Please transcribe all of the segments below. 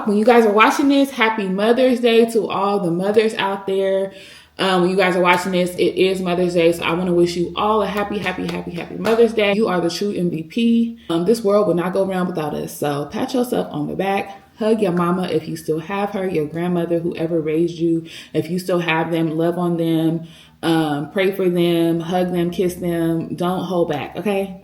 When you guys are watching this, happy Mother's Day to all the mothers out there. When you guys are watching this, it is Mother's Day, so I want to wish you all a happy Mother's Day. You are the true MVP. This world will not go around without us, so pat yourself on the back. Hug your mama if you still have her, your grandmother, whoever raised you. If you still have them, love on them, pray for them, hug them, kiss them. Don't hold back, okay?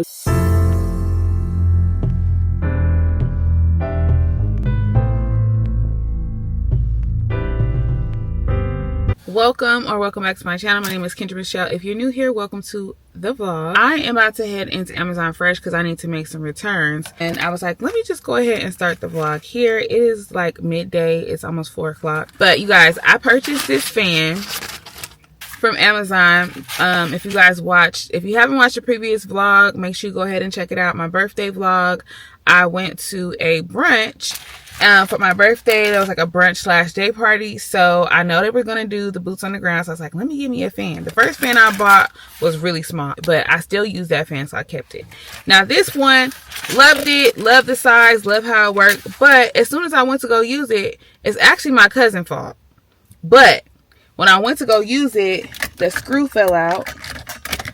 Welcome back to my channel. My name is Kendra Michelle. If you're new here, welcome to the vlog. I am about to head into Amazon Fresh because I need to make some returns, and I was like, let me just go ahead and start the vlog here. It is like midday. It's almost 4 o'clock. But you guys, I purchased this fan from Amazon. If you haven't watched the previous vlog, make sure you go ahead and check it out. My birthday vlog, I went to a brunch for my birthday. There was like a brunch / day party, so I know they were gonna do the boots on the ground, so I was like, let me get me a fan. The first fan I bought was really small, but I still use that fan, so I kept it. Now this one, loved it, loved the size, loved how it worked, but as soon as I went to go use it, it's actually my cousin's fault. But when I went to go use it, the screw fell out.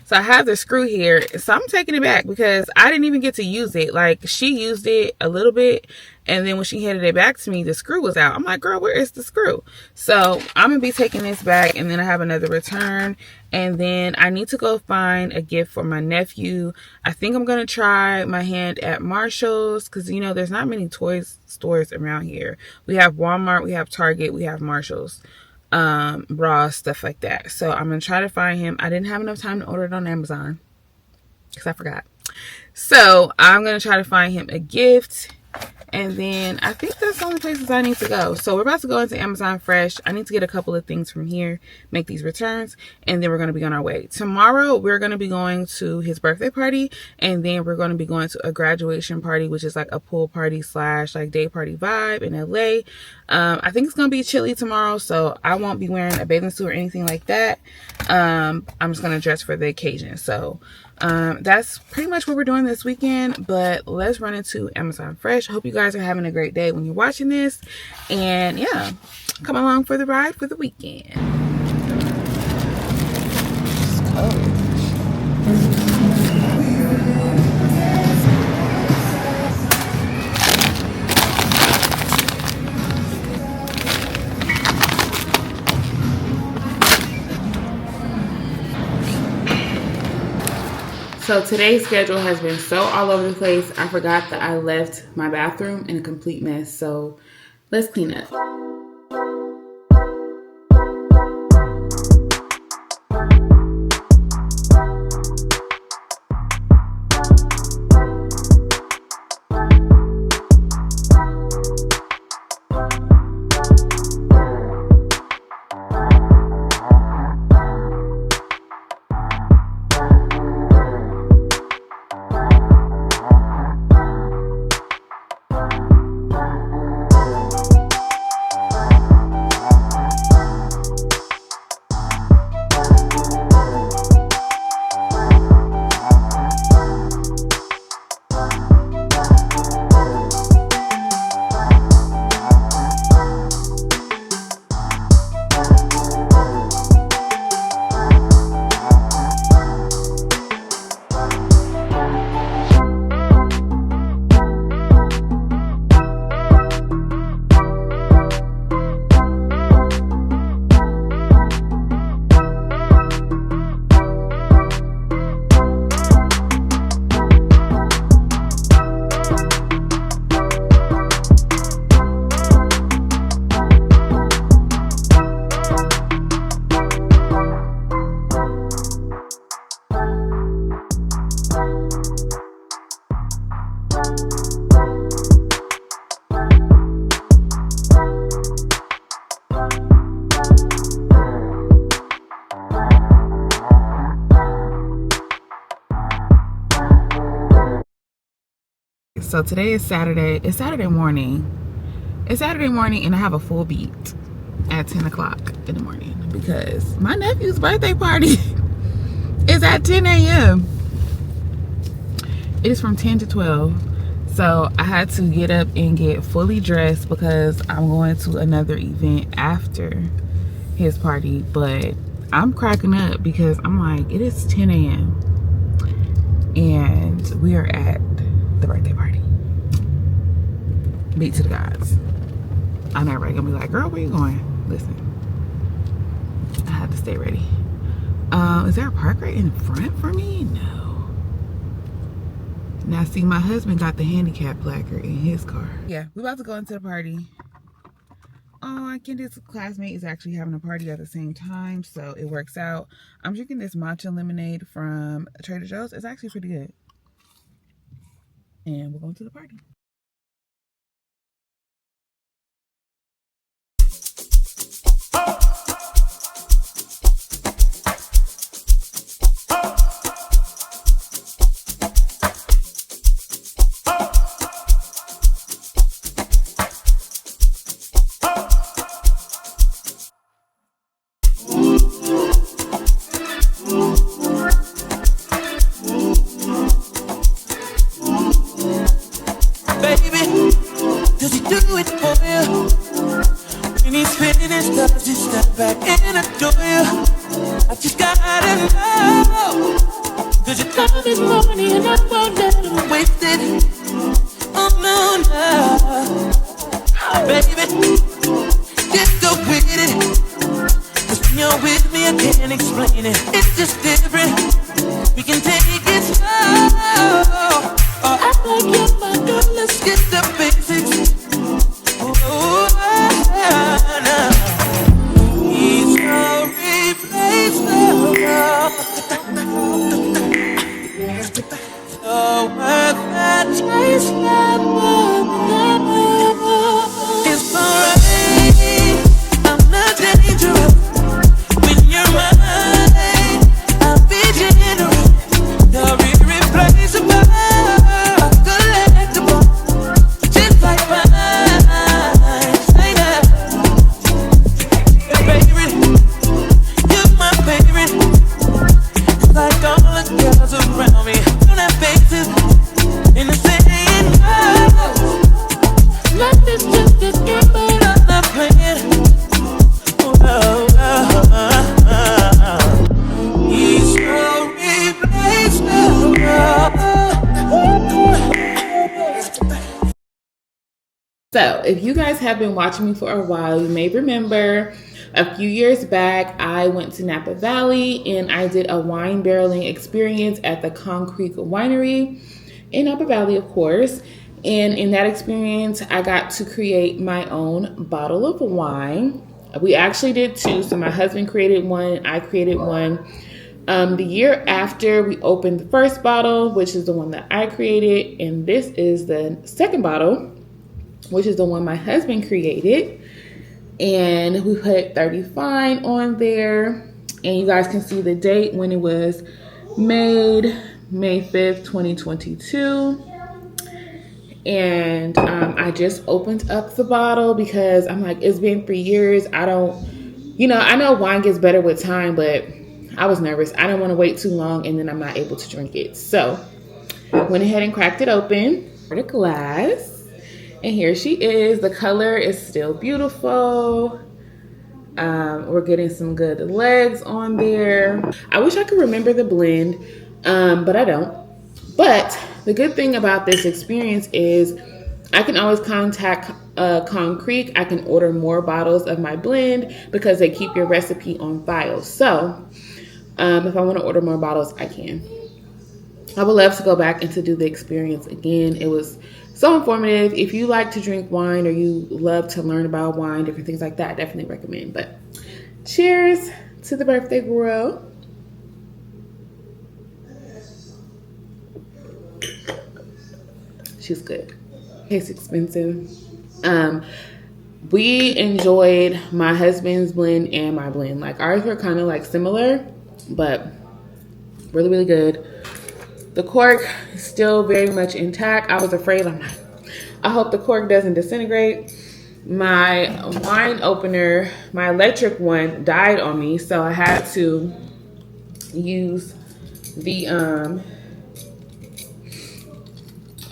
So I have the screw here. So I'm taking it back because I didn't even get to use it. Like, she used it a little bit, and then when she handed it back to me, the screw was out. I'm like, girl, where is the screw? So I'm going to be taking this back, and then I have another return. And then I need to go find a gift for my nephew. I think I'm going to try my hand at Marshall's because, you know, there's not many toys stores around here. We have Walmart, we have Target, we have Marshall's. Ross, stuff like that. So I'm gonna try to find him. I didn't have enough time to order it on Amazon because I forgot. So I'm gonna try to find him a gift, and then I think that's the only places I need to go. So we're about to go into Amazon Fresh. I need to get a couple of things from here, make these returns, and then we're gonna be on our way. Tomorrow we're gonna be going to his birthday party, and then we're gonna be going to a graduation party, which is like a pool party / like day party vibe in LA. I think it's gonna be chilly tomorrow, so I won't be wearing a bathing suit or anything like that. I'm just gonna dress for the occasion. So that's pretty much what we're doing this weekend, but let's run into Amazon Fresh. I hope you guys are having a great day when you're watching this, and yeah, come along for the ride for the weekend. It's cold. So today's schedule has been so all over the place. I forgot that I left my bathroom in a complete mess. So let's clean up. So today is Saturday. It's Saturday morning. And I have a full beat at 10 o'clock in the morning because my nephew's birthday party is at 10 a.m. It is from 10 to 12. So I had to get up and get fully dressed because I'm going to another event after his party. But I'm cracking up because I'm like, it is 10 a.m. and we are at the birthday party. Beat to the gods. I'm not ready. Gonna be like, girl, where you going? Listen, I have to stay ready. Is there a park right in front for me? No. Now see, my husband got the handicap placard in his car. Yeah, we about to go into the party. Oh, Candace's classmate is actually having a party at the same time, so it works out. I'm drinking this matcha lemonade from Trader Joe's. It's actually pretty good. And we're going to the party. So if you guys have been watching me for a while, you may remember a few years back, I went to Napa Valley and I did a wine barreling experience at the Concrete Winery in Napa Valley, of course. And in that experience, I got to create my own bottle of wine. We actually did two. So my husband created one, I created one. The year after, we opened the first bottle, which is the one that I created. And this is the second bottle, which is the one my husband created. And we put 30 fine on there. And you guys can see the date when it was made, May 5th, 2022. And I just opened up the bottle because I'm like, it's been 3 years. I know wine gets better with time, but I was nervous. I didn't want to wait too long and then I'm not able to drink it. So went ahead and cracked it open for the glass. And here she is. The color is still beautiful. We're getting some good legs on there. I wish I could remember the blend, but I don't. But the good thing about this experience is I can always contact Concrete. I can order more bottles of my blend because they keep your recipe on file. So if I want to order more bottles, I can. I would love to go back and to do the experience again. It was so informative. If you like to drink wine or you love to learn about wine, different things like that, I definitely recommend. But cheers to the birthday girl. She's good. It's expensive. We enjoyed my husband's blend and my blend. Like ours were kind of like similar, but really, really good. The cork is still very much intact. I was afraid, I hope the cork doesn't disintegrate. My wine opener, my electric one, died on me, so I had to use the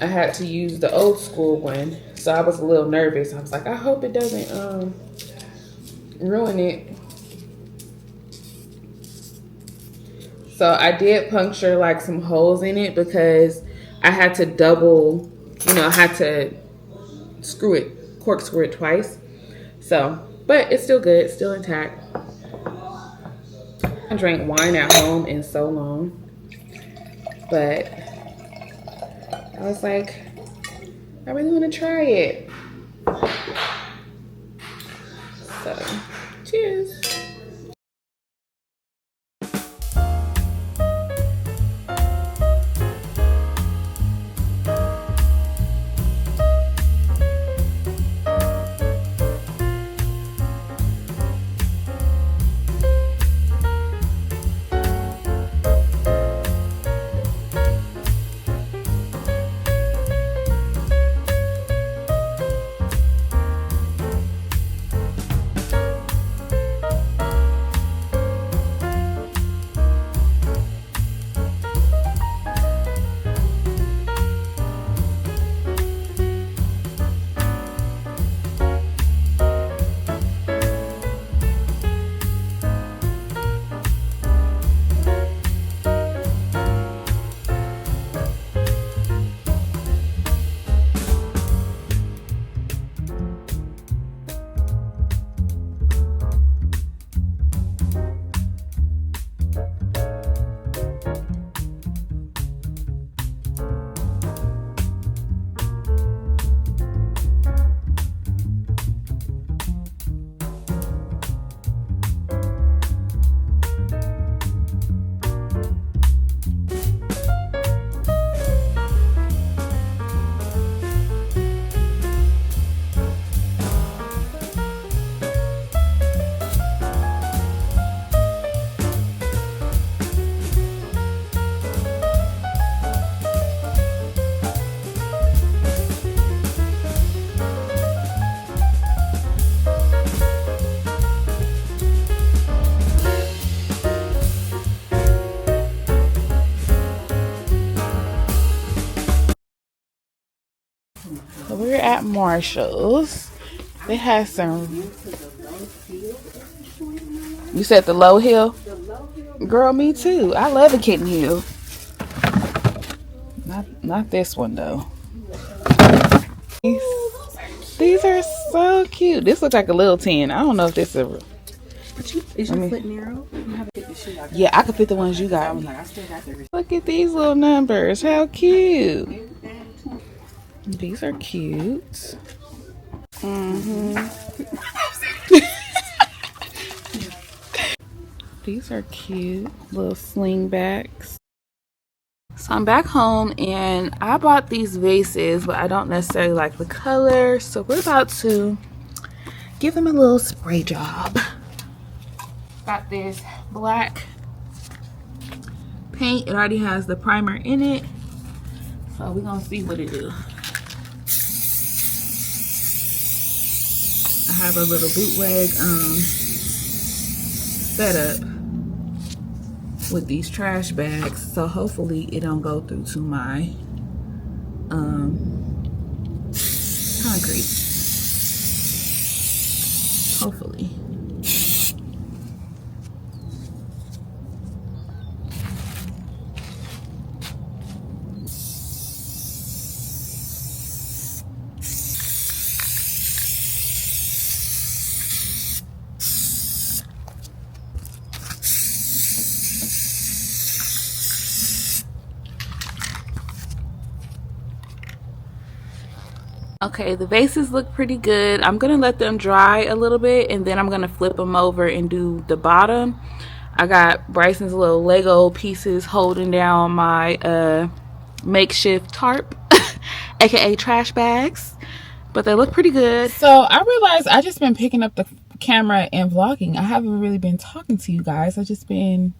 I had to use the old school one, so I was a little nervous. I was like, I hope it doesn't ruin it. So I did puncture like some holes in it because I had to double, I had to corkscrew it twice. So, but it's still good, it's still intact. I drank wine at home in so long, but I was like, I really want to try it. So, cheers. We're at Marshall's. They had some. You said the low heel? Girl, me too. I love a kitten heel. Not this one though. These are so cute. This looks like a little 10. I don't know if this is a. Is your foot narrow? Yeah, I could fit the ones you got me. Look at these little numbers. How cute. These are cute. These are cute. Little slingbacks. So I'm back home and I bought these vases, but I don't necessarily like the color. So we're about to give them a little spray job. Got this black paint. It already has the primer in it. So we're gonna see what it do. I have a little bootleg setup with these trash bags, so hopefully it don't go through to my concrete. Hopefully. Okay, the vases look pretty good. I'm gonna let them dry a little bit and then I'm gonna flip them over and do the bottom. I got Bryson's little Lego pieces holding down my makeshift tarp, aka trash bags, but they look pretty good. So I realized I just been picking up the camera and vlogging. I haven't really been talking to you guys. I've just been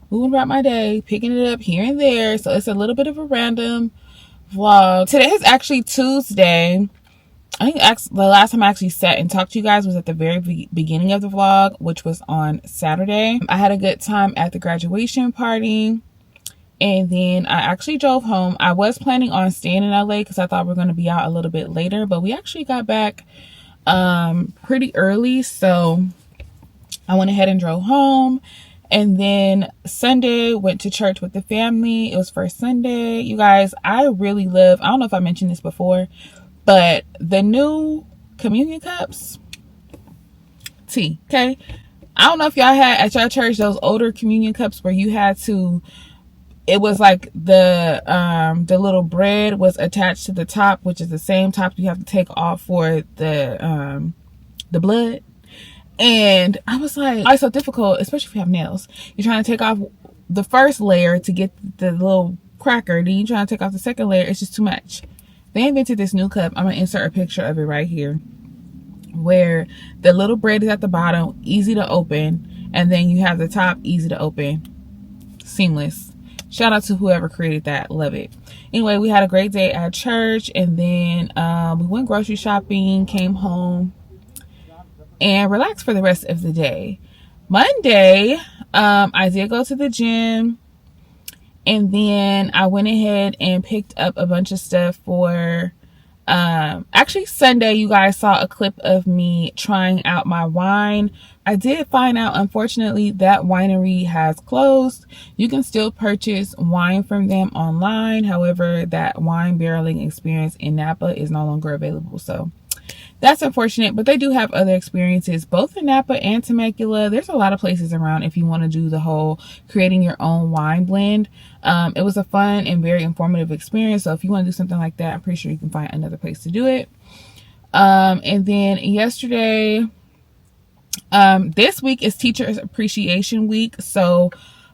moving about my day, picking it up here and there. So it's a little bit of a random vlog. Today is actually Tuesday. I think the last time I actually sat and talked to you guys was at the very beginning of the vlog, which was on Saturday. I had a good time at the graduation party And then I actually drove home. I was planning on staying in LA because I thought we were going to be out a little bit later, but we actually got back pretty early. So I went ahead and drove home. And then Sunday, went to church with the family. It was first Sunday. You guys, I really love, I don't know if I mentioned this before, but the new communion cups, okay? I don't know if y'all had at your church those older communion cups where you had to, it was like the little bread was attached to the top, which is the same top you have to take off for the blood. And I was like, oh, it's so difficult, especially if you have nails. You're trying to take off the first layer to get the little cracker. Then you're trying to take off the second layer. It's just too much. They invented this new cup. I'm going to insert a picture of it right here, where the little bread is at the bottom, easy to open. And then you have the top, easy to open. Seamless. Shout out to whoever created that. Love it. Anyway, we had a great day at church. And then we went grocery shopping, came home, and relax for the rest of the day. Monday, I did go to the gym, and then I went ahead and picked up a bunch of stuff for, actually Sunday, you guys saw a clip of me trying out my wine. I did find out, unfortunately, that winery has closed. You can still purchase wine from them online. However, that wine barreling experience in Napa is no longer available. So that's unfortunate, but they do have other experiences, both in Napa and Temecula. There's a lot of places around if you want to do the whole creating your own wine blend. It was a fun and very informative experience. So if you want to do something like that, I'm pretty sure you can find another place to do it. And then yesterday, this week is Teachers Appreciation Week. So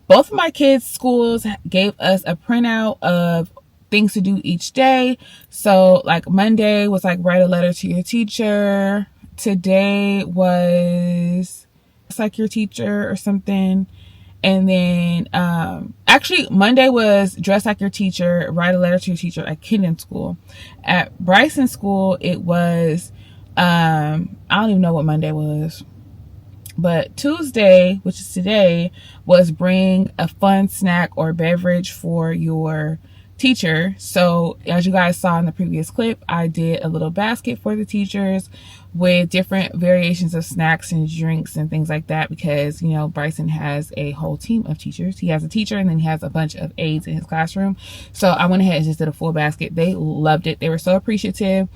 both of my kids' schools gave us a printout of things to do each day. So like Monday was like write a letter to your teacher. Today was it's like your teacher or something. And then actually Monday was dress like your teacher, write a letter to your teacher at Kendon School. At Bryson School it was I don't even know what Monday was. But Tuesday, which is today, was bring a fun snack or beverage for your teacher. So as you guys saw in the previous clip, I did a little basket for the teachers with different variations of snacks and drinks and things like that, because you know Bryson has a whole team of teachers. He has a teacher and then he has a bunch of aides in his classroom. So I went ahead and just did a full basket. They loved it. They were so appreciative.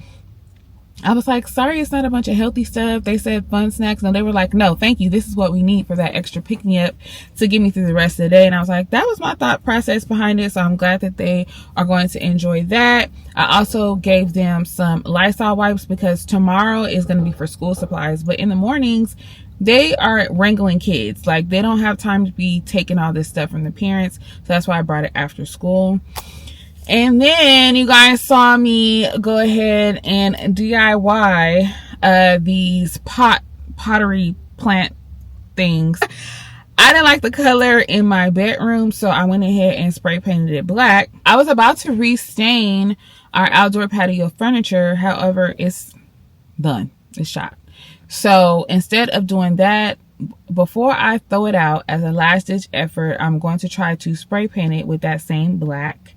I was like, sorry, it's not a bunch of healthy stuff. They said fun snacks. No, they were like, no, thank you. This is what we need for that extra pick me up to get me through the rest of the day. And I was like, that was my thought process behind it. So I'm glad that they are going to enjoy that. I also gave them some Lysol wipes because tomorrow is going to be for school supplies. But in the mornings, they are wrangling kids. Like they don't have time to be taking all this stuff from the parents. So that's why I brought it after school. And then you guys saw me go ahead and DIY these pottery plant things. I didn't like the color in my bedroom, so I went ahead and spray painted it black. I was about to restain our outdoor patio furniture. However, it's done. It's shot. So instead of doing that, before I throw it out as a last ditch effort, I'm going to try to spray paint it with that same black.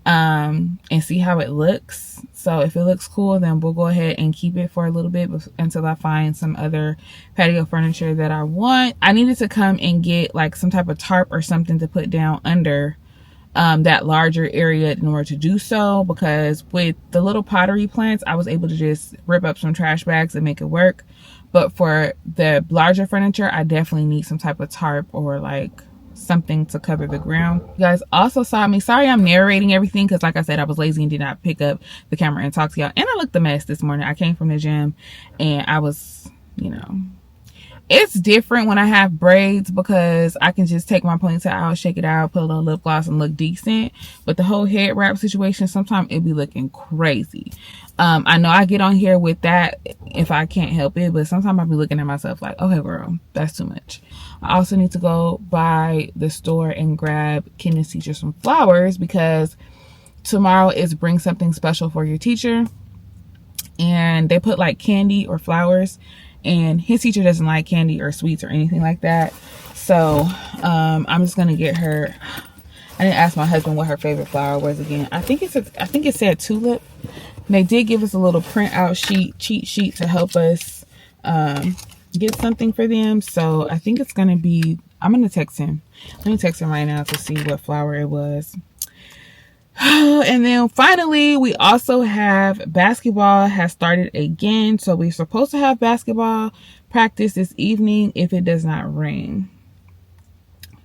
And see how it looks. So if it looks cool, then we'll go ahead and keep it for a little bit until I find some other patio furniture that I want. I needed to come and get like some type of tarp or something to put down under that larger area in order to do so, because with the little pottery plants I was able to just rip up some trash bags and make it work. But for the larger furniture I definitely need some type of tarp or like something to cover the ground. You guys also saw me, sorry I'm narrating everything because like I said I was lazy and did not pick up the camera and talk to y'all, and I looked a mess this morning. I came from the gym and I was, you know, it's different when I have braids because I can just take my ponytail out, shake it out, put a little lip gloss and look decent. But the whole head wrap situation, sometimes it be looking crazy. I know I get on here with that if I can't help it, but sometimes I'll be looking at myself like, okay girl, that's too much. I also need to go by the store and grab Kendon's teacher some flowers because tomorrow is bring something special for your teacher. And they put like candy or flowers, and his teacher doesn't like candy or sweets or anything like that. So I'm just gonna get her, I didn't ask my husband what her favorite flower was again. I think it said tulip. And they did give us a little printout cheat sheet to help us get something for them. So I think it's gonna be. I'm gonna text him. Let me text him right now to see what flower it was. And then finally, we also have basketball has started again. So we're supposed to have basketball practice this evening if it does not rain.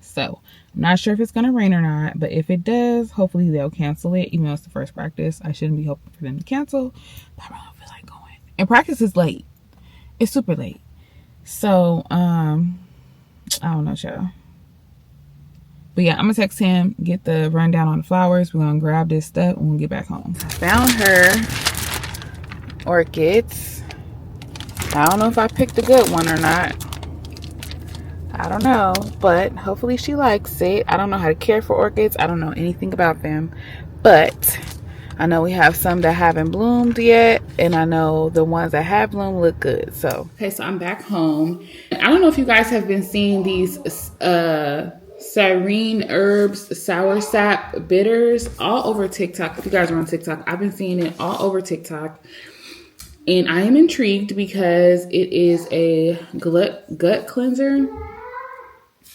So I'm not sure if it's going to rain or not, but if it does, hopefully they'll cancel it. Even though it's the first practice, I shouldn't be hoping for them to cancel. But I really don't feel like going. And practice is late. It's super late. So, I don't know, y'all. But yeah, I'm going to text him, get the rundown on the flowers. We're going to grab this stuff when we get back home. I found her orchids. I don't know if I picked a good one or not. I don't know, but hopefully she likes it. I don't know how to care for orchids. I don't know anything about them, but I know we have some that haven't bloomed yet, and I know the ones that have bloomed look good. So okay, so I'm back home. I don't know if you guys have been seeing these Serene Herbs Sour Sap Bitters all over TikTok. If you guys are on TikTok, I've been seeing it all over TikTok. And I am intrigued because it is a gut cleanser.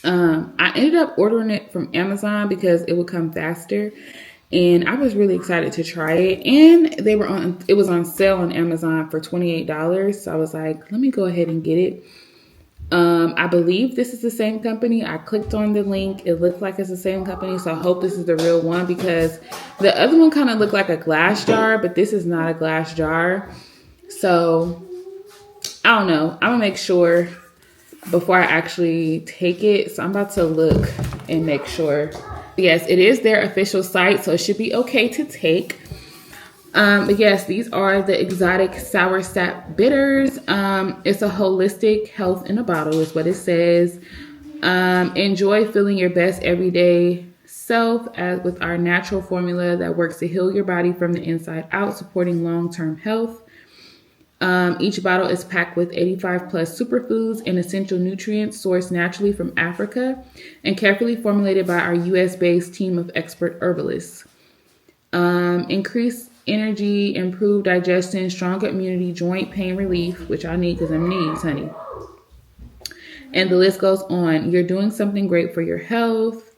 I ended up ordering it from Amazon because it would come faster. And I was really excited to try it. And it was on sale on Amazon for $28. So I was like, let me go ahead and get it. I believe this is the same company. I clicked on the link. It looked like it's the same company. So I hope this is the real one because the other one kind of looked like a glass jar, but this is not a glass jar. So I don't know. I'm gonna make sure before I actually take it. So I'm about to look and make sure. Yes, it is their official site, so it should be okay to take. But yes, these are the exotic sour sap bitters. It's a holistic health in a bottle is what it says. Enjoy feeling your best everyday self with our natural formula that works to heal your body from the inside out, supporting long-term health. Each bottle is packed with 85 plus superfoods and essential nutrients sourced naturally from Africa and carefully formulated by our US-based team of expert herbalists. Increase energy, improved digestion, stronger immunity, joint pain relief, which I need because I'm needs, honey. And the list goes on. You're doing something great for your health.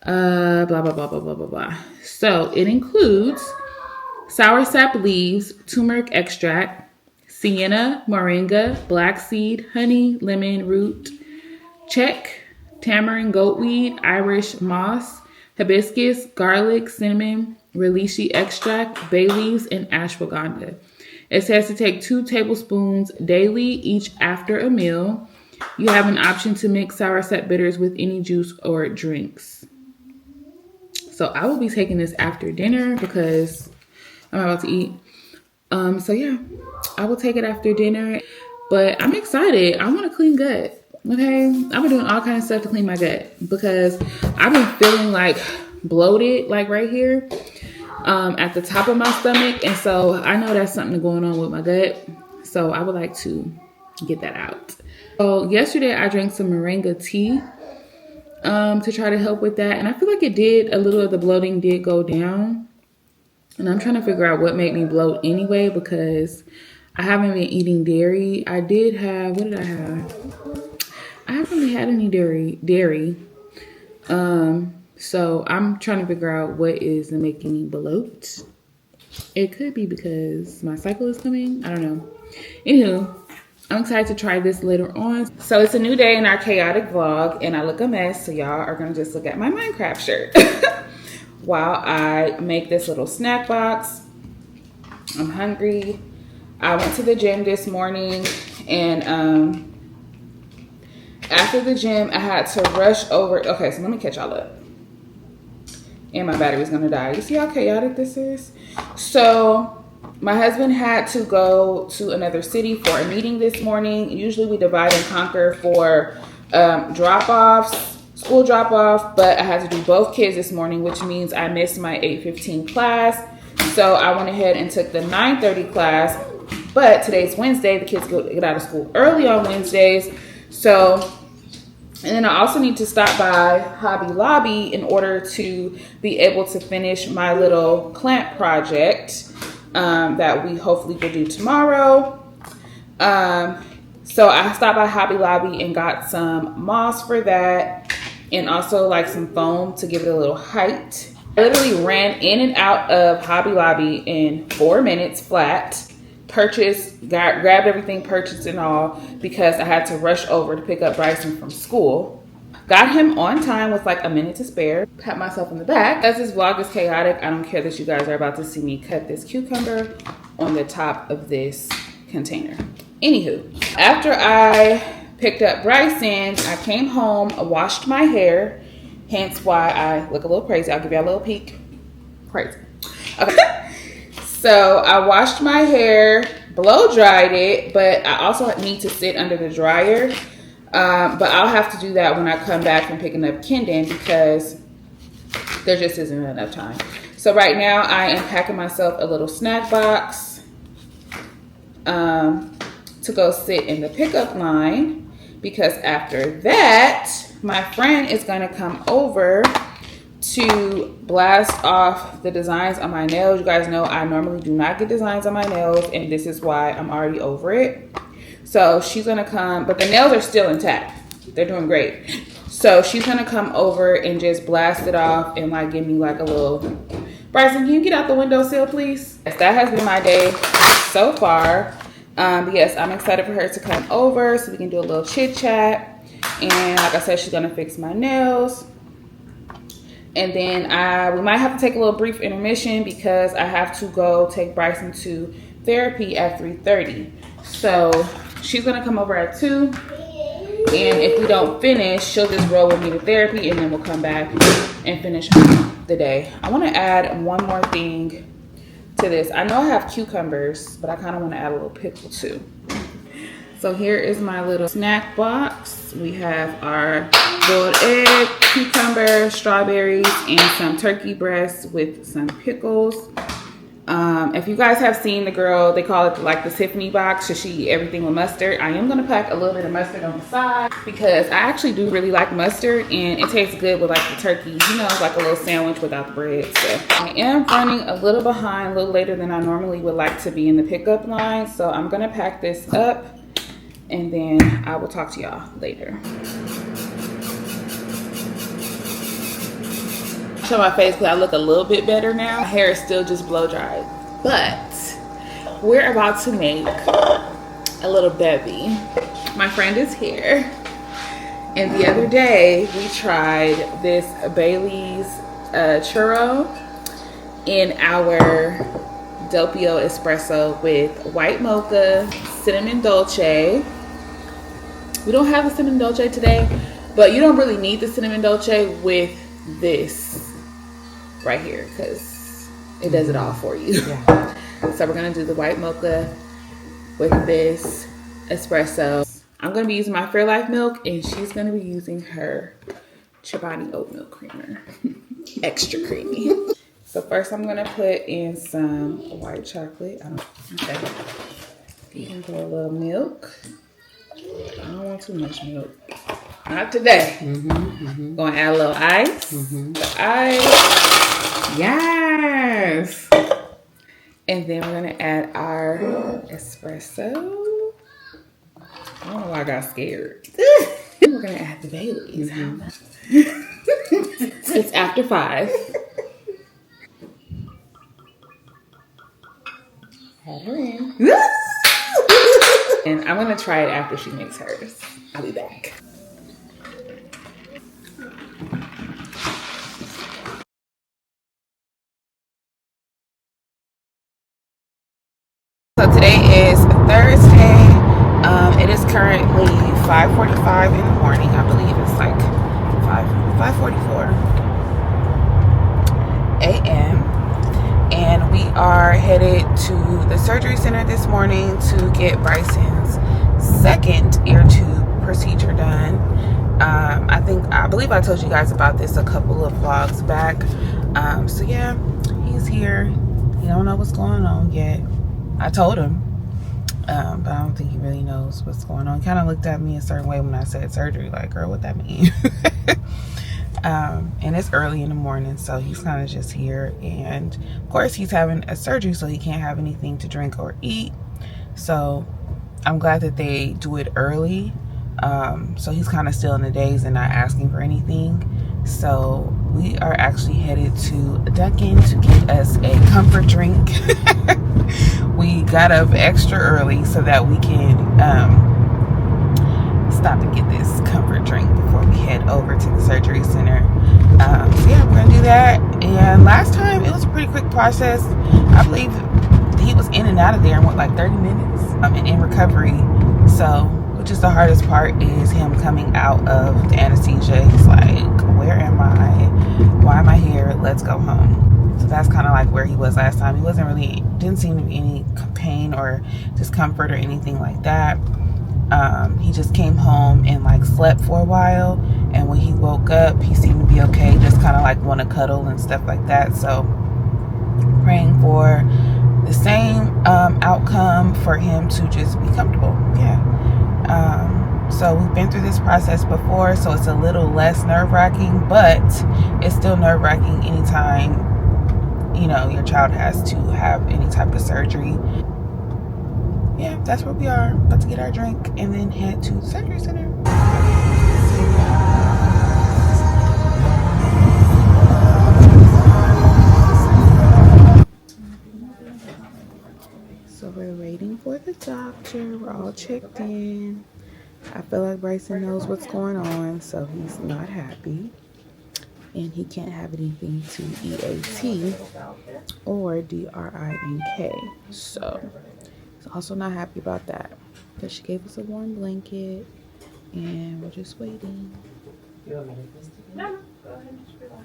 Blah, blah, blah, blah, blah, blah, blah. So it includes sour sap leaves, turmeric extract, sienna, moringa, black seed, honey, lemon root, check, tamarind, goatweed, Irish moss, hibiscus, garlic, cinnamon, reishi extract, bay leaves, and ashwagandha. It says to take 2 tablespoons daily, each after a meal. You have an option to mix sour sap bitters with any juice or drinks. So I will be taking this after dinner because I'm about to eat. So yeah, I will take it after dinner. But I'm excited. I want a clean gut. Okay, I've been doing all kinds of stuff to clean my gut because I've been feeling like bloated, like right here, at the top of my stomach, and so I know that's something going on with my gut. So I would like to get that out. So yesterday I drank some moringa tea to try to help with that, and I feel like it did. A little of the bloating did go down, and I'm trying to figure out what made me bloat anyway because I haven't been eating dairy. I did have, what did I have? I haven't really had any dairy. So I'm trying to figure out what is making me bloat. It could be because my cycle is coming. I don't know. Anywho, I'm excited to try this later on. So it's a new day in our chaotic vlog, and I look a mess. So y'all are gonna just look at my Minecraft shirt while I make this little snack box. I'm hungry. I went to the gym this morning, and after the gym, I had to rush over. Okay, so let me catch y'all up. And my battery's gonna die. You see how chaotic this is? So my husband had to go to another city for a meeting this morning. Usually we divide and conquer for drop-offs, school drop-off, but I had to do both kids this morning, which means I missed my 8:15 class. So I went ahead and took the 9:30 class, but today's Wednesday. The kids get out of school early on Wednesdays. So And then I also need to stop by Hobby Lobby in order to be able to finish my little clamp project that we hopefully will do tomorrow. So I stopped by Hobby Lobby and got some moss for that, and also like some foam to give it a little height. I literally ran in and out of Hobby Lobby in 4 minutes flat. Grabbed everything, purchased and all, because I had to rush over to pick up Bryson from school. Got him on time with like a minute to spare. Pat myself in the back. As this vlog is chaotic, I don't care that you guys are about to see me cut this cucumber on the top of this container. Anywho, after I picked up Bryson, I came home, washed my hair, hence why I look a little crazy. I'll give you a little peek. Crazy. Okay. So I washed my hair, blow dried it, but I also need to sit under the dryer. But I'll have to do that when I come back from picking up Kendon because there just isn't enough time. So right now I am packing myself a little snack box to go sit in the pickup line, because after that, my friend is going to come over to blast off the designs on my nails. You guys know I normally do not get designs on my nails, and this is why I'm already over it. So she's gonna come, but the nails are still intact. They're doing great. So she's gonna come over and just blast it off and like give me like a little, Bryson, can you get out the windowsill, please? Yes, that has been my day so far. But yes, I'm excited for her to come over so we can do a little chit chat. And like I said, she's gonna fix my nails. And then we might have to take a little brief intermission because I have to go take Bryson to therapy at 3:30. So she's gonna come over at 2. And if we don't finish, she'll just roll with me to therapy and then we'll come back and finish the day. I wanna add one more thing to this. I know I have cucumbers, but I kinda wanna add a little pickle too. So here is my little snack box. We have our boiled egg, cucumber, strawberries, and some turkey breasts with some pickles. If you guys have seen the girl, they call it like the Tiffany box, so she eat everything with mustard. I am gonna pack a little bit of mustard on the side because I actually do really like mustard and it tastes good with like the turkey, you know, like a little sandwich without the bread. So I am running a little behind, a little later than I normally would like to be in the pickup line. So I'm gonna pack this up and then I will talk to y'all later. Show my face because I look a little bit better now. My hair is still just blow dried, but we're about to make a little bevy. My friend is here, and the other day we tried this Bailey's churro in our Doppio espresso with white mocha, cinnamon dolce. We don't have the cinnamon dolce today, but you don't really need the cinnamon dolce with this right here because it does it all for you. Yeah. So we're gonna do the white mocha with this espresso. I'm gonna be using my Fairlife milk and she's gonna be using her Chobani oat milk creamer. Extra creamy. So first I'm gonna put in some white chocolate. Okay. You can put a little milk. I don't want too much milk. Not today. Gonna add a little ice. The ice. Yes. And then we're gonna add our espresso. I don't know why I got scared. We're gonna add the Baileys. It's after 5. Add her in. And I'm gonna try it after she makes hers. I'll be back. So today is Thursday. It is currently 5:45 in the morning. I believe it's like 5:44 a.m. And we are headed to the surgery center this morning to get Bryson's second ear tube procedure done. I believe I told you guys about this a couple of vlogs back. So yeah, he's here. He don't know what's going on yet. I told him. But I don't think he really knows what's going on. He kind of looked at me a certain way when I said surgery, like, girl, what that mean? And it's early in the morning, so he's kind of just here. And of course he's having a surgery, so he can't have anything to drink or eat. So I'm glad that they do it early. So he's kind of still in the daze and not asking for anything. So we are actually headed to Dunkin' to get us a comfort drink. We got up extra early so that we can stop and get this comfort drink before we head over to the surgery center. So yeah, we're gonna do that. And last time it was a pretty quick process. I believe he was in and out of there in what, like 30 minutes, and in recovery. So, which is the hardest part, is him coming out of the anesthesia. He's like, where am I? Why am I here? Let's go home. So that's kind of like where he was last time. He didn't seem to be any pain or discomfort or anything like that. He just came home and like slept for a while, and when he woke up he seemed to be okay, just kind of like want to cuddle and stuff like that. So praying for the same outcome, for him to just be comfortable. So we've been through this process before, so it's a little less nerve-wracking, but it's still nerve-wracking anytime, you know, your child has to have any type of surgery. Yeah, that's where we are. About to get our drink and then head to the surgery center. So we're waiting for the doctor. We're all checked in. I feel like Bryson knows what's going on, so he's not happy. And he can't have anything to EAT or DRINK. So he's also not happy about that. But she gave us a warm blanket, and we're just waiting. You want me to twist it? No, go ahead and just relax.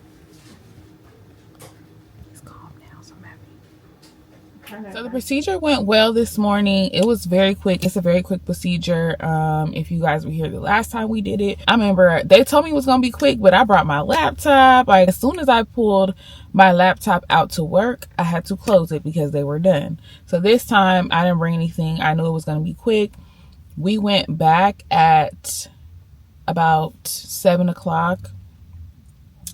He's calm now, so I'm happy. So the procedure went well this morning. It was very quick. It's a very quick procedure. If you guys were here the last time we did it, I remember they told me it was gonna be quick, but I brought my laptop. Like, as soon as I pulled my laptop out to work, I had to close it because they were done. So this time I didn't bring anything. I knew it was gonna be quick. We went back at about 7 o'clock.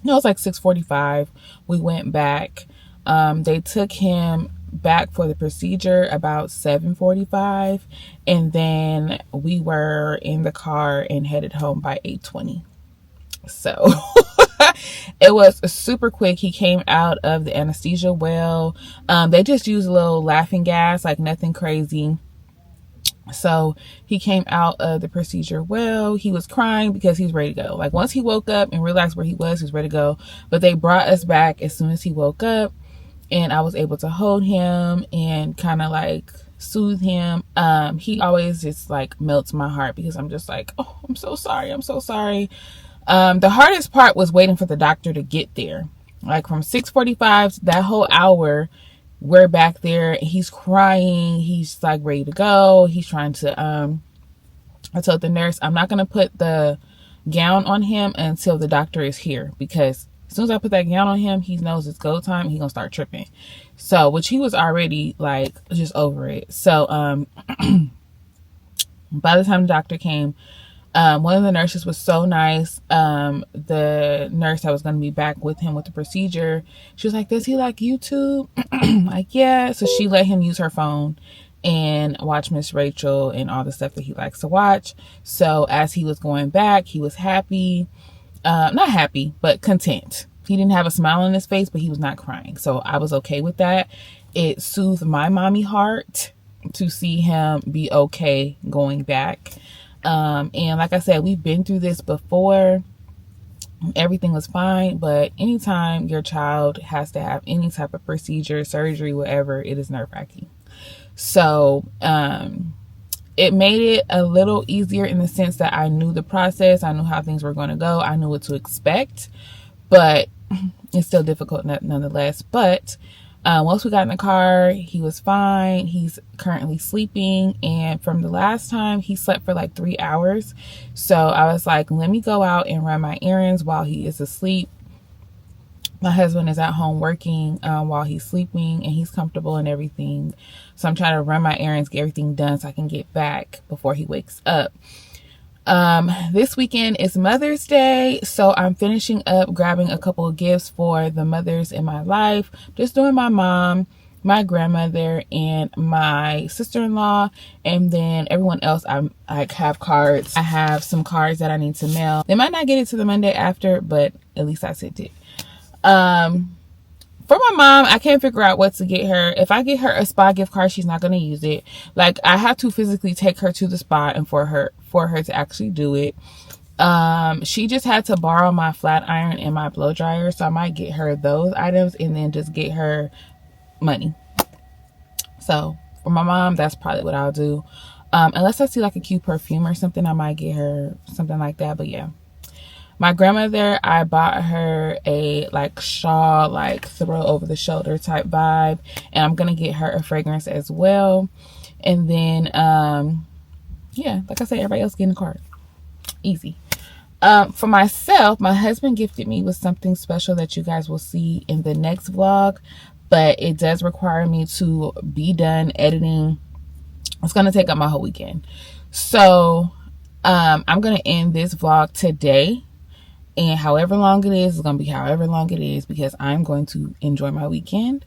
No, it was like 6:45. We went back. They took him back for the procedure about 7:45, and then we were in the car and headed home by 8:20. So it was super quick. He came out of the anesthesia well. They just used a little laughing gas, like nothing crazy. So he came out of the procedure well. He was crying because he's ready to go. Like, once he woke up and realized where he was ready to go. But they brought us back as soon as he woke up, and I was able to hold him and kind of like soothe him. He always just like melts my heart because I'm just like, oh, I'm so sorry. I'm so sorry. The hardest part was waiting for the doctor to get there. Like, from 6:45 to that whole hour, we're back there. He's crying. He's like ready to go. He's trying to, I told the nurse, I'm not going to put the gown on him until the doctor is here, because as soon as I put that gown on him, he knows it's go time. He's going to start tripping. So, which he was already like just over it. So, by the time the doctor came, one of the nurses was so nice. The nurse that was going to be back with him with the procedure, she was like, does he like YouTube? Like, yeah. So she let him use her phone and watch Miss Rachel and all the stuff that he likes to watch. So as he was going back, he was happy. Not happy, but content. He didn't have a smile on his face, but he was not crying. So I was okay with that. It soothed my mommy heart to see him be okay going back. And like I said, we've been through this before. Everything was fine, but anytime your child has to have any type of procedure, surgery, whatever, it is nerve-wracking. So, it made it a little easier in the sense that I knew the process. I knew how things were going to go. I knew what to expect, but it's still difficult nonetheless. But once we got in the car, he was fine. He's currently sleeping. And from the last time, he slept for like 3 hours. So I was like, let me go out and run my errands while he is asleep. My husband is at home working while he's sleeping, and he's comfortable and everything. So I'm trying to run my errands, get everything done so I can get back before he wakes up. This weekend is Mother's Day, so I'm finishing up grabbing a couple of gifts for the mothers in my life. Just doing my mom, my grandmother, and my sister-in-law, and then everyone else. I have cards. I have some cards that I need to mail. They might not get it to the Monday after, but at least I sent it. For my mom, I can't figure out what to get her. If I get her a spa gift card, she's not going to use it. Like, I have to physically take her to the spa and for her to actually do it. She just had to borrow my flat iron and my blow dryer, so I might get her those items and then just get her money. So for my mom, that's probably what I'll do. Unless I see like a cute perfume or something, I might get her something like that. But yeah. My grandmother, I bought her a like shawl, like throw over the shoulder type vibe. And I'm going to get her a fragrance as well. And then, yeah, like I said, everybody else getting a card. Easy. For myself, my husband gifted me with something special that you guys will see in the next vlog. But it does require me to be done editing. It's going to take up my whole weekend. So, I'm going to end this vlog today. And however long it is, it's going to be however long it is, because I'm going to enjoy my weekend.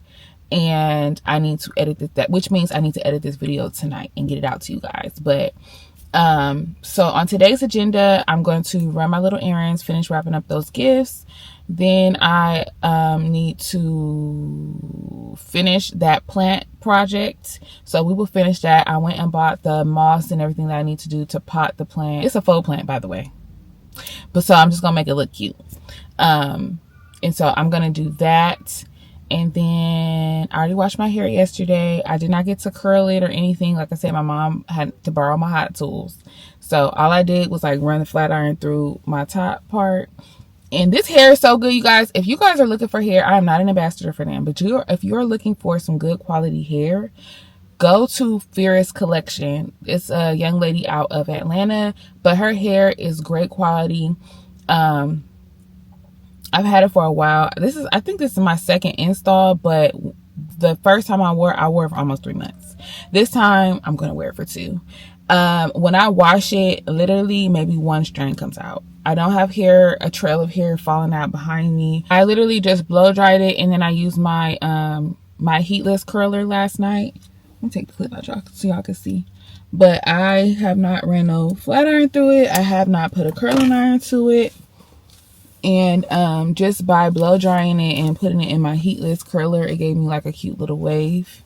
And I need to edit this, which means I need to edit this video tonight and get it out to you guys. But so on today's agenda, I'm going to run my little errands, finish wrapping up those gifts. Then I need to finish that plant project. So we will finish that. I went and bought the moss and everything that I need to do to pot the plant. It's a faux plant, by the way. But so I'm just gonna make it look cute. And so I'm gonna do that. And then I already washed my hair yesterday. I did not get to curl it or anything. Like I said, my mom had to borrow my hot tools. So all I did was like run the flat iron through my top part. And this hair is so good, you guys. If you guys are looking for hair, I am not an ambassador for them. But if you're looking for some good quality hair, go to Fierce Collection. It's a young lady out of Atlanta, but her hair is great quality. I've had it for a while. I think this is my second install, but the first time I wore it for almost 3 months. This time I'm going to wear it for 2. When I wash it, literally maybe one strand comes out. I don't have a trail of hair falling out behind me. I literally just blow dried it, and then I used my my heatless curler last night. Let me take the clip out so y'all can see. But I have not ran no flat iron through it. I have not put a curling iron to it. And just by blow drying it and putting it in my heatless curler, it gave me like a cute little wave.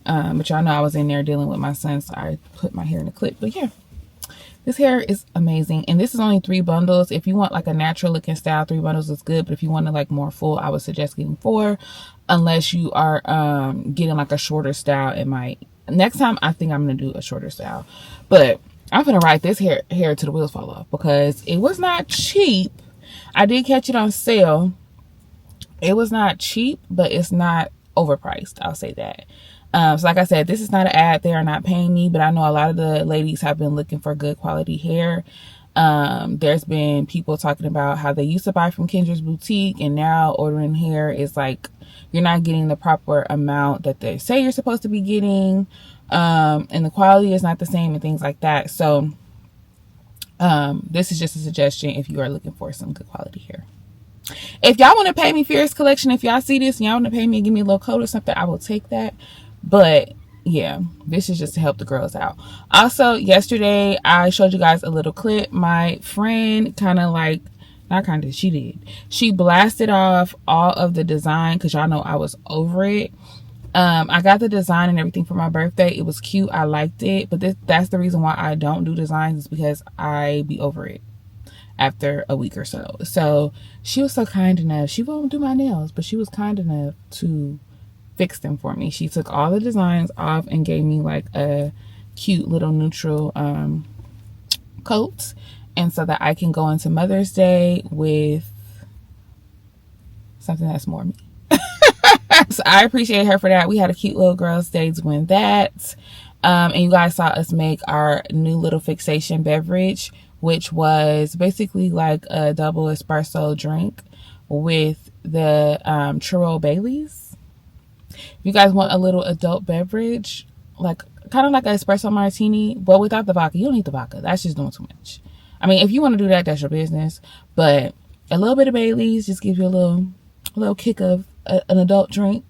But y'all know I was in there dealing with my son, so I put my hair in a clip. But yeah, this hair is amazing. And this is only 3 bundles. If you want like a natural looking style, 3 bundles is good. But if you want to like more full, I would suggest getting 4. Unless you are getting like a shorter style. It might. Next time, I think I'm going to do a shorter style. But I'm going to ride this hair till the wheels fall off, because it was not cheap. I did catch it on sale. It was not cheap, but it's not overpriced. I'll say that. So like I said, this is not an ad. They are not paying me, but I know a lot of the ladies have been looking for good quality hair. There's been people talking about how they used to buy from Kendra's Boutique, and now ordering hair is like, you're not getting the proper amount that they say you're supposed to be getting. And the quality is not the same and things like that. So, this is just a suggestion if you are looking for some good quality hair. If y'all want to pay me Fierce Collection, if y'all see this and y'all want to pay me and give me a little code or something, I will take that. But yeah, this is just to help the girls out. Also, yesterday I showed you guys a little clip. My friend she blasted off all of the design, because y'all know I was over it. I got the design and everything for my birthday. It was cute. I liked it. But that's the reason why I don't do designs, is because I be over it after a week or so. So she was so kind enough. She won't do my nails, but she was kind enough to fix them for me. She took all the designs off and gave me like a cute little neutral coat. And so that I can go into Mother's Day with something that's more me. So I appreciate her for that. We had a cute little girls' day doing that. And you guys saw us make our new little fixation beverage, which was basically like a double espresso drink with the churro Baileys. If you guys want a little adult beverage, like kind of like an espresso martini, but without the vodka. You don't need the vodka. That's just doing too much. I mean, if you want to do that, that's your business. But a little bit of Baileys just gives you a little kick of an adult drink.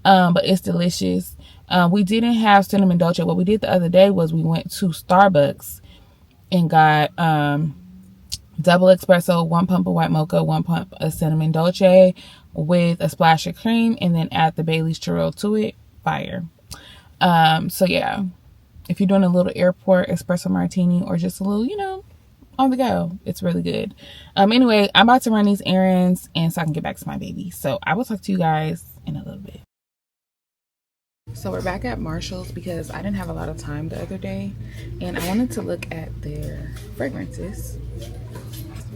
But it's delicious. We didn't have cinnamon dolce. What we did the other day was we went to Starbucks and got double espresso, 1 pump of white mocha, 1 pump of cinnamon dolce with a splash of cream, and then add the Bailey's churro to it. Fire. So yeah, if you're doing a little airport espresso martini or just a little, you know, on the go, it's really good. Anyway, I'm about to run these errands and so I can get back to my baby. So I will talk to you guys in a little bit. So we're back at Marshall's because I didn't have a lot of time the other day and I wanted to look at their fragrances.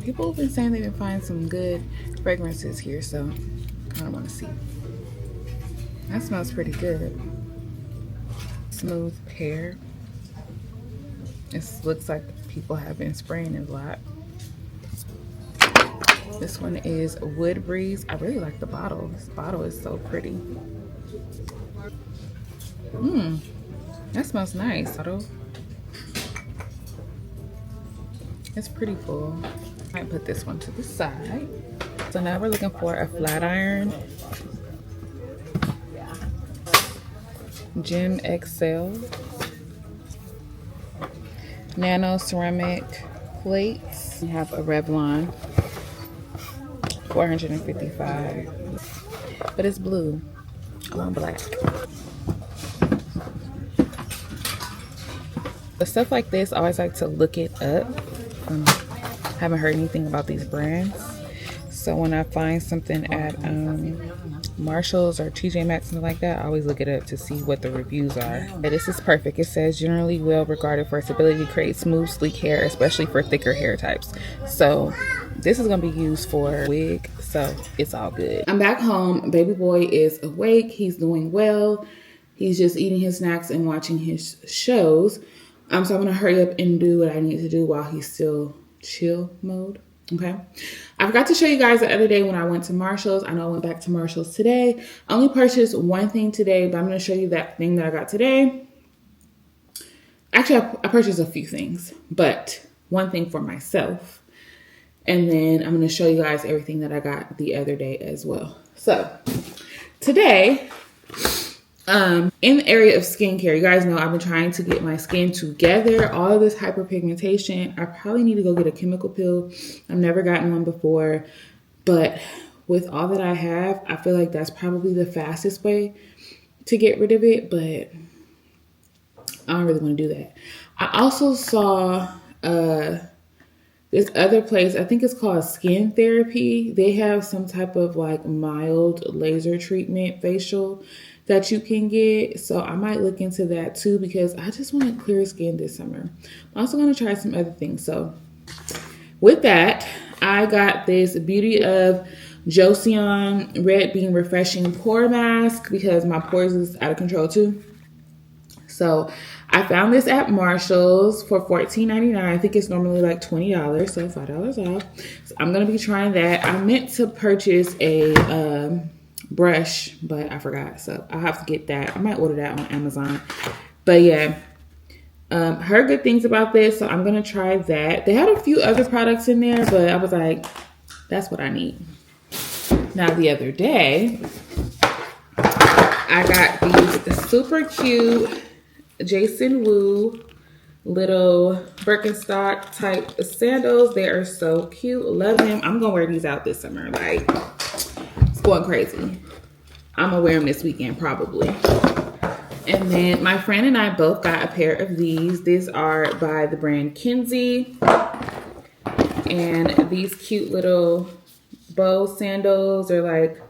People have been saying they've been finding some good fragrances here, so I kind of want to see. That smells pretty good. Smooth pear. This looks like people have been spraying it a lot. This one is Wood Breeze. I really like the bottle. This bottle is so pretty. That smells nice. It's pretty full. I might put this one to the side. So now we're looking for a flat iron. Gem XL. Nano ceramic plates. We have a Revlon. 455. But it's blue. I want black. The stuff like this, I always like to look it up. Haven't heard anything about these brands. So when I find something at Marshall's or TJ Maxx, something like that, I always look it up to see what the reviews are. Yeah, this is perfect. It says generally well regarded for its ability to create smooth, sleek hair, especially for thicker hair types. So this is gonna be used for a wig, so it's all good. I'm back home. Baby boy is awake. He's doing well. He's just eating his snacks and watching his shows. So I'm gonna hurry up and do what I need to do while he's still chill mode. Okay. I forgot to show you guys the other day when I went to Marshall's. I know I went back to Marshall's today. I only purchased one thing today, but I'm going to show you that thing that I got today. Actually, I purchased a few things, but one thing for myself. And then I'm going to show you guys everything that I got the other day as well. So today, in the area of skincare, you guys know I've been trying to get my skin together. All of this hyperpigmentation, I probably need to go get a chemical peel. I've never gotten one before, but with all that I have, I feel like that's probably the fastest way to get rid of it, but I don't really want to do that. I also saw this other place, I think it's called Skin Therapy. They have some type of like mild laser treatment facial that you can get. So I might look into that too because I just want clear skin this summer. I'm also going to try some other things. So with that, I got this Beauty of Joseon Red Bean Refreshing Pore Mask because my pores is out of control too. So I found this at Marshall's for $14.99. I think it's normally like $20, so $5 off. So I'm going to be trying that. I meant to purchase a brush, but I forgot, so I'll have to get that. I might order that on Amazon. But yeah, heard good things about this, so I'm gonna try that. They had a few other products in there, but I was like, that's what I need. Now the other day, I got these super cute Jason Wu little Birkenstock type sandals. They are so cute. Love them. I'm gonna wear these out this summer. Like, going crazy. I'm gonna wear them this weekend probably. And then my friend and I both got a pair of these. These are by the brand Kinsey. And these cute little bow sandals are like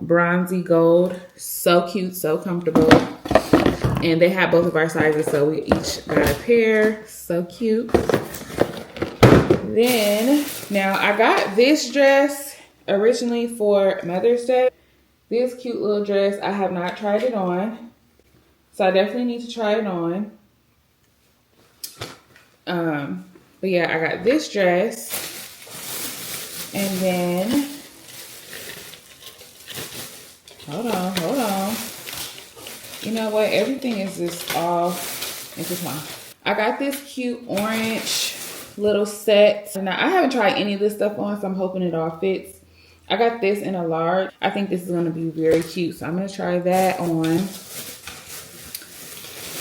bronzy gold. So cute, so comfortable. And they have both of our sizes, so we each got a pair. So cute. Then, now I got this dress originally for Mother's Day. This cute little dress, I have not tried it on, so I definitely need to try it on. But yeah, I got this dress, and then Hold on, hold on. You know what? Everything is just all intertwined. I got this cute orange little set. Now, I haven't tried any of this stuff on, so I'm hoping it all fits. I got this in a large. I think this is going to be very cute, so I'm going to try that on.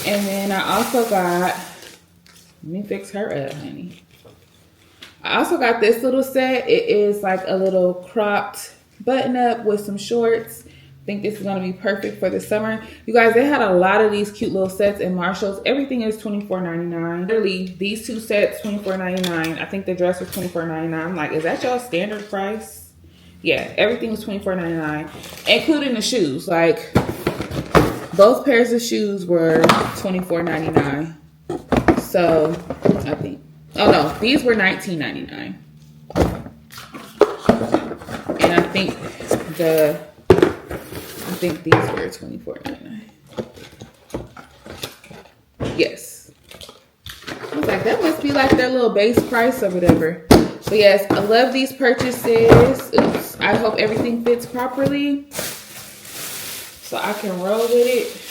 And then I also got, let me fix her up, honey. I also got this little set. It is like a little cropped button up with some shorts. I think this is going to be perfect for the summer. You guys, they had a lot of these cute little sets in Marshalls. Everything is $24.99. Literally, these two sets, $24.99. I think the dress was $24.99. I'm like, is that y'all's standard price? Yeah, everything was $24.99, including the shoes. Like, both pairs of shoes were $24.99. So, I think. Oh no, these were $19.99. And I think these were $24.99. Yes. I was like, that must be like their little base price or whatever. But yes, I love these purchases. Oops. I hope everything fits properly so I can roll with it.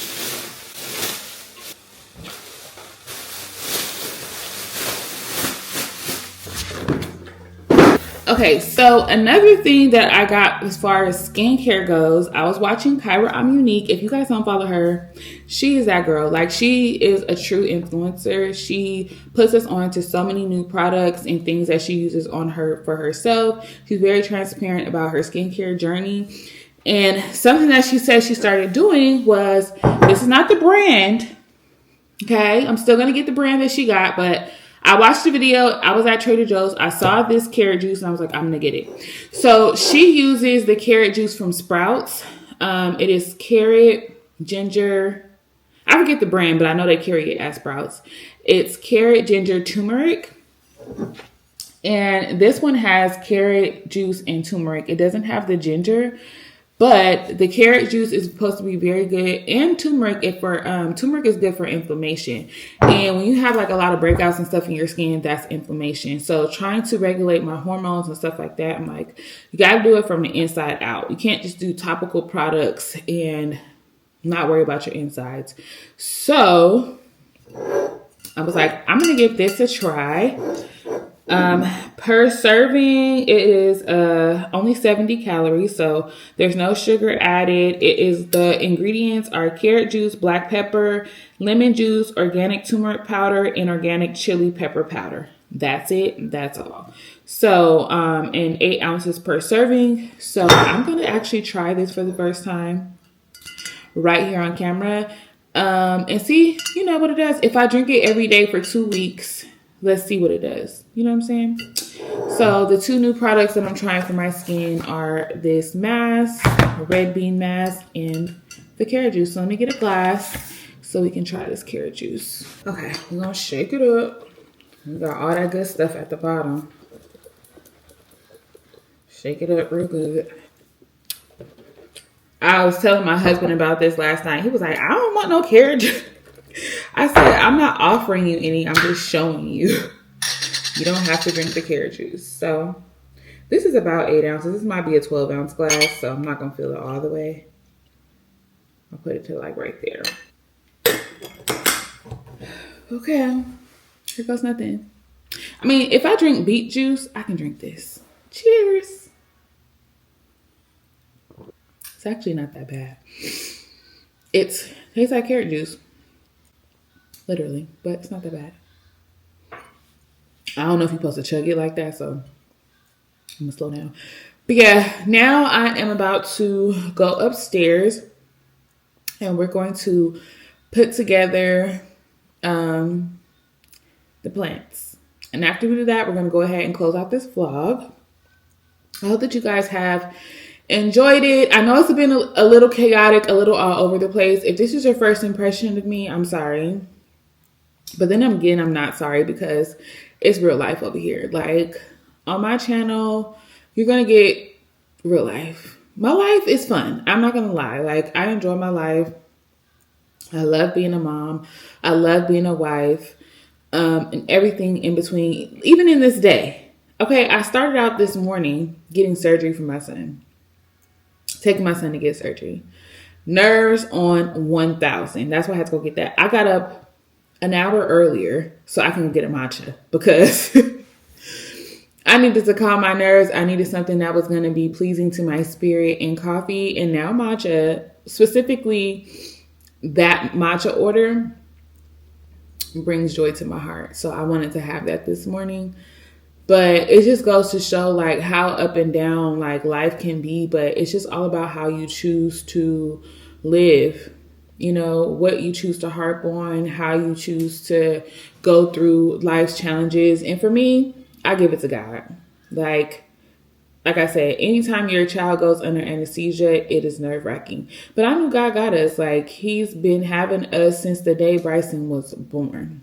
Okay, so another thing that I got as far as skincare goes, I was watching Kyra I'm Unique. If you guys don't follow her, she is that girl. Like, she is a true influencer. She puts us on to so many new products and things that she uses on her for herself. She's very transparent about her skincare journey. And something that she said she started doing was, this is not the brand. Okay, I'm still going to get the brand that she got, but I watched the video. I was at Trader Joe's. I saw this carrot juice and I was like, I'm going to get it. So she uses the carrot juice from Sprouts. It is carrot, ginger. I forget the brand, but I know they carry it at Sprouts. It's carrot, ginger, turmeric. And this one has carrot juice and turmeric. It doesn't have the ginger, but the carrot juice is supposed to be very good. And turmeric, turmeric is good for inflammation. And when you have like a lot of breakouts and stuff in your skin, that's inflammation. So trying to regulate my hormones and stuff like that, I'm like, you got to do it from the inside out. You can't just do topical products and not worry about your insides. So I was like, I'm going to give this a try. Per serving, it is only 70 calories, so there's no sugar added. The ingredients are carrot juice, black pepper, lemon juice, organic turmeric powder, and organic chili pepper powder. That's it. That's all. So, and 8 ounces per serving. So I'm going to actually try this for the first time right here on camera, and see, what it does. If I drink it every day for 2 weeks, let's see what it does. You know what I'm saying? So the 2 new products that I'm trying for my skin are this mask, red bean mask, and the carrot juice. So let me get a glass so we can try this carrot juice. Okay, we're going to shake it up. We got all that good stuff at the bottom. Shake it up real good. I was telling my husband about this last night. He was like, I don't want no carrot juice. I said, I'm not offering you any. I'm just showing you. You don't have to drink the carrot juice. So this is about 8 ounces. This might be a 12-ounce glass, so I'm not going to fill it all the way. I'll put it to like right there. Okay. Here goes nothing. I mean, if I drink beet juice, I can drink this. Cheers. It's actually not that bad. It tastes like carrot juice. Literally, but it's not that bad. I don't know if you're supposed to chug it like that, so I'm gonna slow down. But yeah, now I am about to go upstairs and we're going to put together the plants. And after we do that, we're gonna go ahead and close out this vlog. I hope that you guys have enjoyed it. I know it's been a little chaotic, a little all over the place. If this is your first impression of me, I'm sorry. But then again, I'm not sorry because it's real life over here. Like, on my channel, you're going to get real life. My life is fun. I'm not going to lie. Like, I enjoy my life. I love being a mom. I love being a wife, and everything in between, even in this day. Okay, I started out this morning getting surgery for my son. taking my son to get surgery. Nerves on 1,000. That's why I had to go get that. I got up an hour earlier so I can get a matcha because I needed to calm my nerves. I needed something that was going to be pleasing to my spirit, and coffee and now matcha, specifically that matcha order, brings joy to my heart. So I wanted to have that this morning. But it just goes to show like how up and down like life can be, but it's just all about how you choose to live, you know, what you choose to harp on, how you choose to go through life's challenges. And for me, I give it to God. Like I said, anytime your child goes under anesthesia, it is nerve-wracking. But I knew God got us. Like, he's been having us since the day Bryson was born.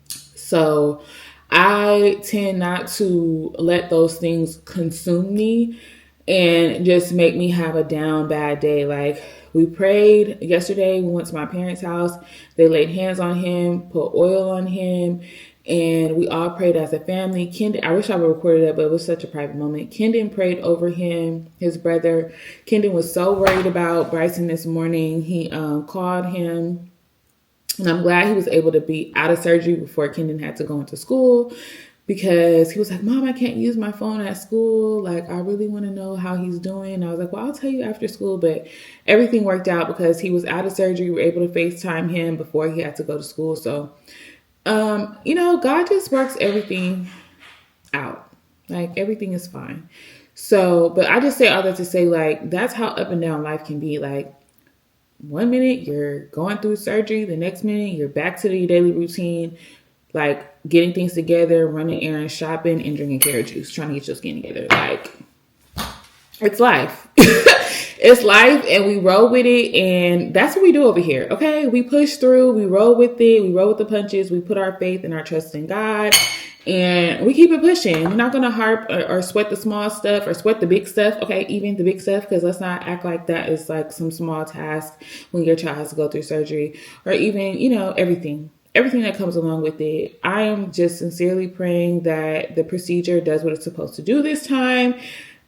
So I tend not to let those things consume me and just make me have a down bad day. Like, we prayed yesterday. We went to my parents' house. They laid hands on him, put oil on him, and we all prayed as a family. Kendon, I wish I would have recorded that, but it was such a private moment. Kendon prayed over him, his brother. Kendon was so worried about Bryson this morning. He called him, and I'm glad he was able to be out of surgery before Kendon had to go into school, because he was like, Mom, I can't use my phone at school. Like, I really want to know how he's doing. And I was like, well, I'll tell you after school. But everything worked out because he was out of surgery. We were able to FaceTime him before he had to go to school. So, you know, God just works everything out. Like, everything is fine. So, but I just say all that to say, like, that's how up and down life can be. Like, 1 minute you're going through surgery, the next minute you're back to your daily routine, like getting things together, running errands, shopping, and drinking carrot juice, trying to get your skin together. Like, it's life. It's life, and we roll with it, and that's what we do over here, okay? We push through, we roll with it, we roll with the punches, we put our faith and our trust in God, and we keep it pushing. We're not going to harp or sweat the small stuff or sweat the big stuff, okay? Even the big stuff, because let's not act like that is like some small task when your child has to go through surgery, or even, you know, everything that comes along with it. I am just sincerely praying that the procedure does what it's supposed to do this time,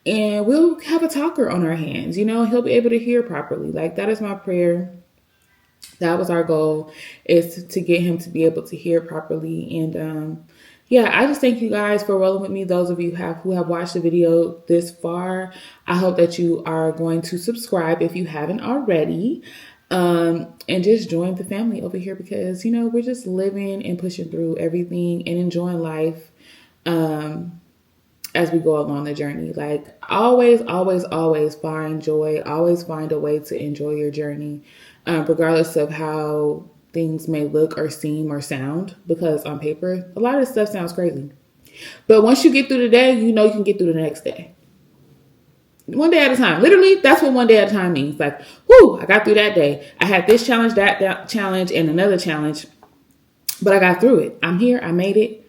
and we'll have a talker on our hands. You know, he'll be able to hear properly. Like, that is my prayer. That was our goal, is to get him to be able to hear properly. And yeah, I just thank you guys for rolling with me. Those of you who have watched the video this far, I hope that you are going to subscribe if you haven't already. And just join the family over here, because, you know, we're just living and pushing through everything and enjoying life as we go along the journey. Like, always find joy. Always find a way to enjoy your journey, regardless of how things may look or seem or sound, because on paper, a lot of stuff sounds crazy. But once you get through the day, you know you can get through the next day. One day at a time. Literally, that's what one day at a time means. Like, whoo, I got through that day. I had this challenge, that challenge, and another challenge, but I got through it. I'm here. I made it.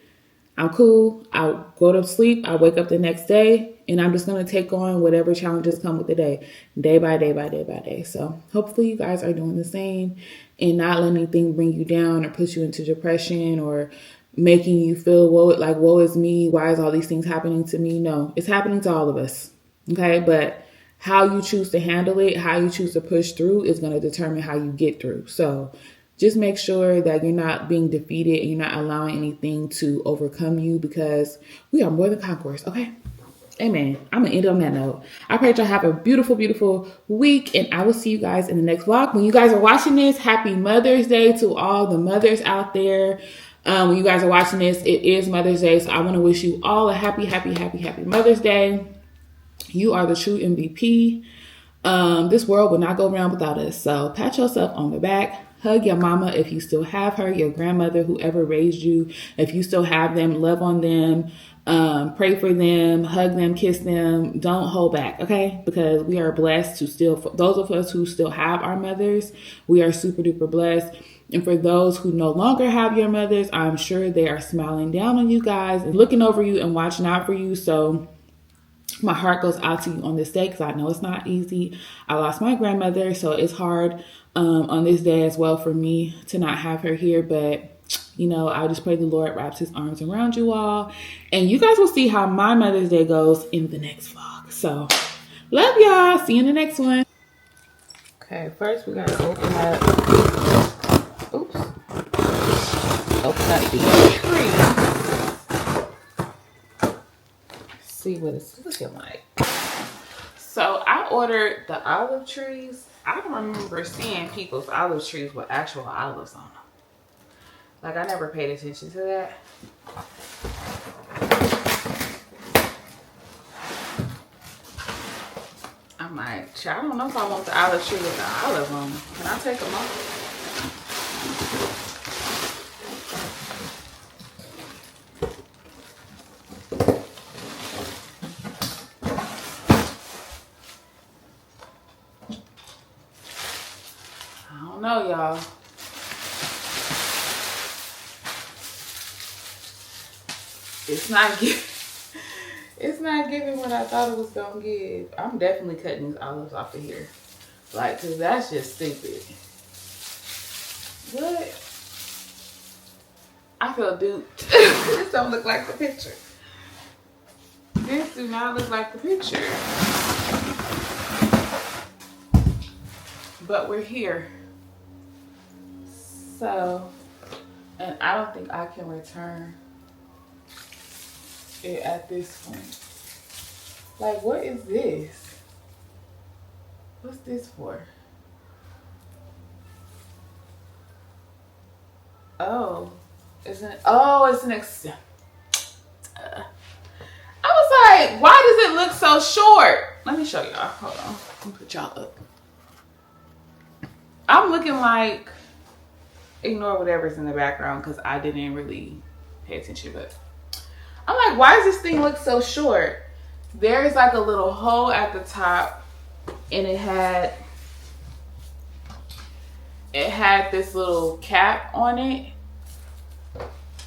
I'm cool. I'll go to sleep. I'll wake up the next day, and I'm just going to take on whatever challenges come with the day by day by day by day. So hopefully you guys are doing the same and not letting anything bring you down or push you into depression or making you feel, woe is me. Why is all these things happening to me? No, it's happening to all of us. Okay. But how you choose to handle it, how you choose to push through is going to determine how you get through. So just make sure that you're not being defeated and you're not allowing anything to overcome you, because we are more than conquerors. Okay. Amen. I'm going to end on that note. I pray that y'all have a beautiful, beautiful week, and I will see you guys in the next vlog. When you guys are watching this, happy Mother's Day to all the mothers out there. When you guys are watching this, it is Mother's Day. So I want to wish you all a happy, happy, happy, happy Mother's Day. You are the true MVP. This world will not go around without us. So pat yourself on the back. Hug your mama if you still have her, your grandmother, whoever raised you. If you still have them, love on them, pray for them, hug them, kiss them. Don't hold back, okay? Because we are blessed to still, for those of us who still have our mothers, we are super duper blessed. And for those who no longer have your mothers, I'm sure they are smiling down on you guys and looking over you and watching out for you. So my heart goes out to you on this day, because I know it's not easy. I lost my grandmother, so it's hard on this day as well for me to not have her here. But, you know, I just pray the Lord wraps his arms around you all. And you guys will see how my Mother's Day goes in the next vlog. So Love y'all. See you in the next one. Okay, first we gotta open up. Oops. Open up the tree. See what it's looking like. So I ordered the olive trees. I don't remember seeing people's olive trees with actual olives on them. Like, I never paid attention to that. I'm like, I don't know if I want the olive tree with the olive on them. Can I take them off? I don't know, y'all. It's not giving what I thought it was gonna give. I'm definitely cutting these olives off of here. Like, cause that's just stupid. What? I feel duped. This don't look like the picture. This do not look like the picture. But we're here. So, and I don't think I can return it at this point. Like, what is this? What's this for? Oh, it's an I was like, why does it look so short? Let me show y'all. Hold on. Let me put y'all up. I'm looking like, ignore whatever's in the background because I didn't really pay attention, but I'm like, why does this thing look so short? There's like a little hole at the top and it had this little cap on it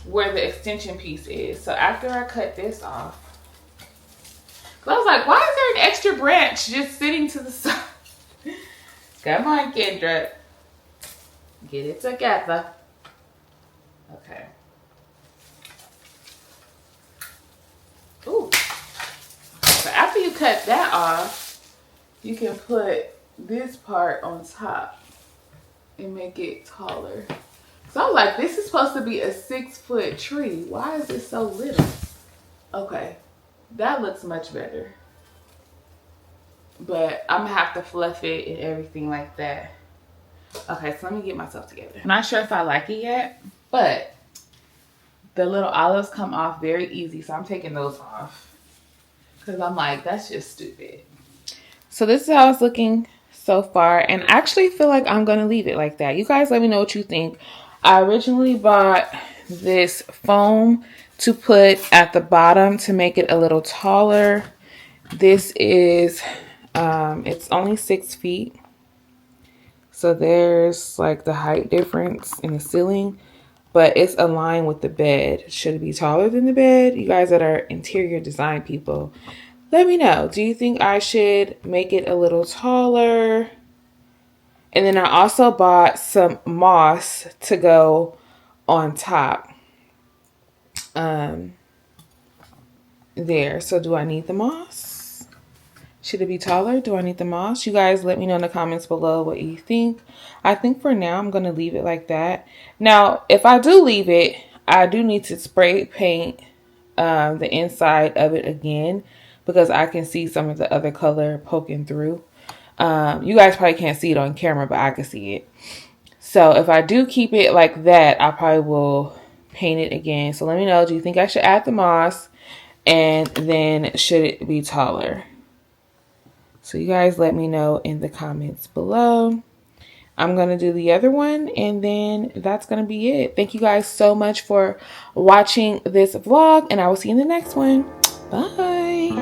where the extension piece is. So after I cut this off, I was like, why is there an extra branch just sitting to the side? Come on, Kendra. Get it together. Okay. Ooh. So after you cut that off, you can put this part on top and make it taller. So I was like, this is supposed to be a 6-foot tree. Why is it so little? Okay. That looks much better. But I'm gonna have to fluff it and everything like that. Okay, so let me get myself together. I'm not sure if I like it yet, but the little olives come off very easy. So I'm taking those off because I'm like, that's just stupid. So this is how it's looking so far. And I actually feel like I'm gonna leave it like that. You guys let me know what you think. I originally bought this foam to put at the bottom to make it a little taller. This is, it's only 6 feet. So there's like the height difference in the ceiling, but it's aligned with the bed. Should it be taller than the bed? You guys that are interior design people, let me know. Do you think I should make it a little taller? And then I also bought some moss to go on top. There. So do I need the moss? Should it be taller? Do I need the moss? You guys let me know in the comments below what you think. I think for now I'm going to leave it like that. Now, if I do leave it, I do need to spray paint the inside of it again because I can see some of the other color poking through. You guys probably can't see it on camera, but I can see it. So if I do keep it like that, I probably will paint it again. So let me know, do you think I should add the moss? And then should it be taller? So you guys let me know in the comments below. I'm going to do the other one and then that's going to be it. Thank you guys so much for watching this vlog and I will see you in the next one. Bye.